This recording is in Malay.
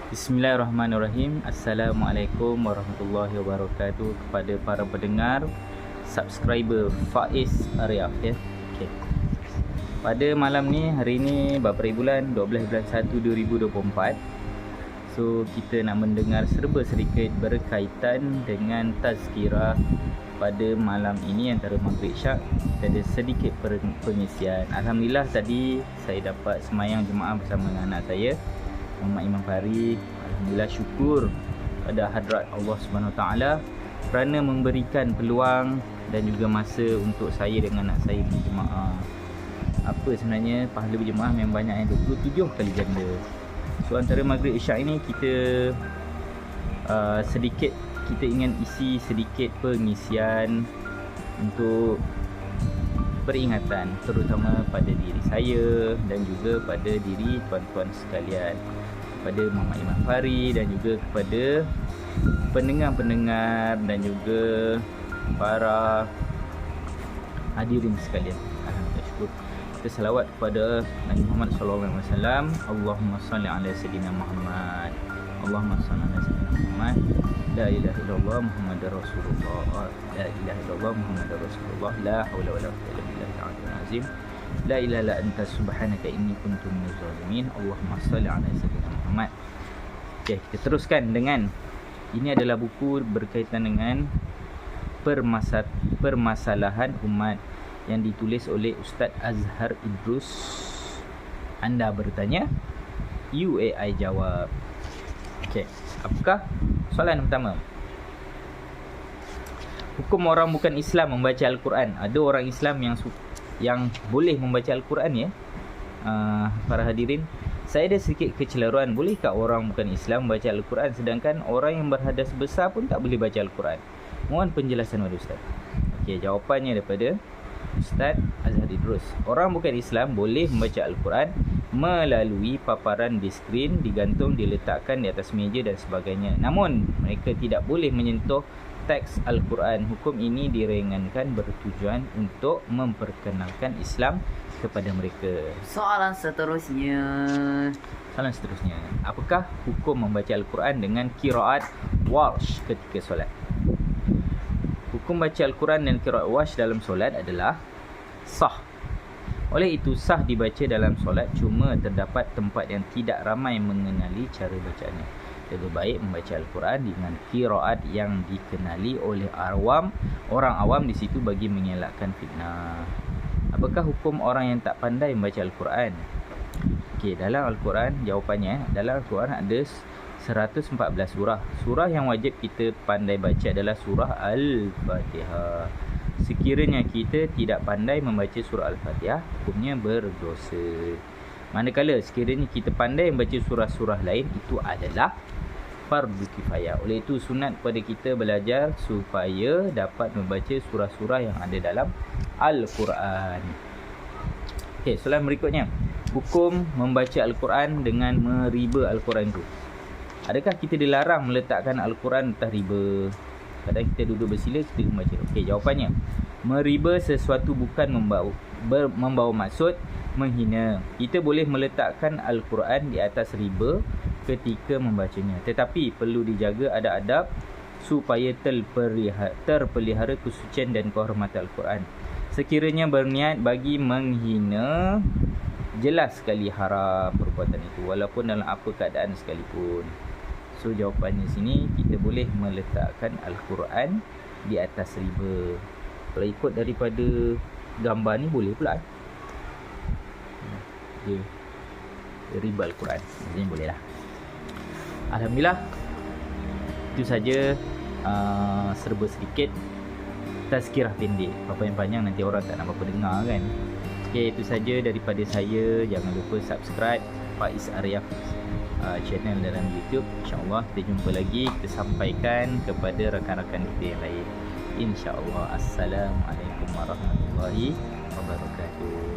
Bismillahirrahmanirrahim. Assalamualaikum warahmatullahi wabarakatuh kepada para pendengar, subscriber Faiz Arya. Okay. Pada malam ni, hari ni berapa bulan? 12 bulan 1 2024. So kita nak mendengar serba sedikit berkaitan dengan tazkirah pada malam ini antara Maghrib Isyak. Kita ada sedikit pengisian. Alhamdulillah tadi saya dapat semayang jemaah bersama dengan anak saya, Muhammad Imam Fahri. Alhamdulillah, syukur pada hadrat Allah Subhanahu Wa Taala kerana memberikan peluang dan juga masa untuk saya dengan anak saya berjemaah. Apa sebenarnya pahala berjemaah memang banyak, yang 27 kali ganda. So antara Maghrib Isyak ini kita kita ingin isi sedikit pengisian untuk peringatan, terutama pada diri saya dan juga pada diri tuan-tuan sekalian, kepada Muhammad Imam Fahri dan juga kepada pendengar-pendengar dan juga para hadirin sekalian. Alhamdulillah, syukur. Kita salawat kepada Nabi Muhammad SAW. Allahumma salli ala sayyidina Muhammad. Allahumma salli ala sayyidina Muhammad. La ilaha illallah Muhammadar Rasulullah. La ilaha illallah Muhammadar Rasulullah. La haula wala quwwata illa billahil azim. La ilaha illa anta subhanaka inni kuntu minaz zalimin. Allahumma salli ala sayyidina Muhammad. Okey, kita teruskan dengan ini adalah buku berkaitan dengan permasalahan umat yang ditulis oleh Ustaz Azhar Idrus. Anda bertanya, UAI jawab. Okey, apakah soalan pertama? Hukum orang bukan Islam membaca Al-Quran. Ada orang Islam yang boleh membaca Al-Quran ya? Para hadirin, saya ada sedikit kecelaruan. Bolehkah orang bukan Islam membaca Al-Quran sedangkan orang yang berhadas besar pun tak boleh baca Al-Quran? Mohon penjelasan oleh Ustaz. Okey, jawapannya daripada Ustaz Azhar Idrus. Orang bukan Islam boleh membaca Al-Quran melalui paparan di skrin, digantung, diletakkan di atas meja dan sebagainya. Namun, mereka tidak boleh menyentuh teks Al-Quran. Hukum ini diringankan bertujuan untuk memperkenalkan Islam kepada mereka. Soalan seterusnya. Apakah hukum membaca Al-Quran dengan qiraat warsh ketika solat? Hukum baca Al-Quran dan qiraat warsh dalam solat adalah sah. Oleh itu, sah dibaca dalam solat, cuma terdapat tempat yang tidak ramai mengenali cara bacaannya. Lebih baik membaca Al-Quran dengan qiraat yang dikenali oleh orang awam di situ bagi mengelakkan fitnah. Apakah hukum orang yang tak pandai membaca Al-Quran? Okey, dalam Al-Quran, jawapannya, dalam Al-Quran ada 114 surah. Surah yang wajib kita pandai baca adalah surah Al-Fatihah. Sekiranya kita tidak pandai membaca surah Al-Fatihah, hukumnya berdosa. Manakala sekiranya kita pandai membaca surah-surah lain, itu adalah fardu kifayah. Oleh itu, sunat kepada kita belajar supaya dapat membaca surah-surah yang ada dalam Al-Quran. Okey, soalan berikutnya. Hukum membaca Al-Quran dengan meriba Al-Quran itu. Adakah kita dilarang meletakkan Al-Quran atas riba? Kadang kita duduk bersila, kita membaca. Okey, jawapannya, meriba sesuatu bukan membawa maksud menghina. Kita boleh meletakkan Al-Quran di atas riba ketika membacanya, tetapi perlu dijaga ada adab supaya terpelihara kesucian dan kehormatan Al-Quran. Sekiranya berniat bagi menghina, jelas sekali haram perbuatan itu, walaupun dalam apa keadaan sekalipun. So jawapannya sini, kita boleh meletakkan Al-Quran di atas riba. Kalau ikut daripada gambar ni boleh pula. Riba Al-Quran, maksudnya boleh lah. Alhamdulillah, itu saja serba sedikit tazkirah pendek. Apa yang panjang nanti orang tak nak apa dengar kan. Okey, itu saja daripada saya. Jangan lupa subscribe Faiz Arya channel dalam YouTube. InsyaAllah kita jumpa lagi. Kita sampaikan kepada rakan-rakan kita yang lain, InsyaAllah. Assalamualaikum warahmatullahi wabarakatuh.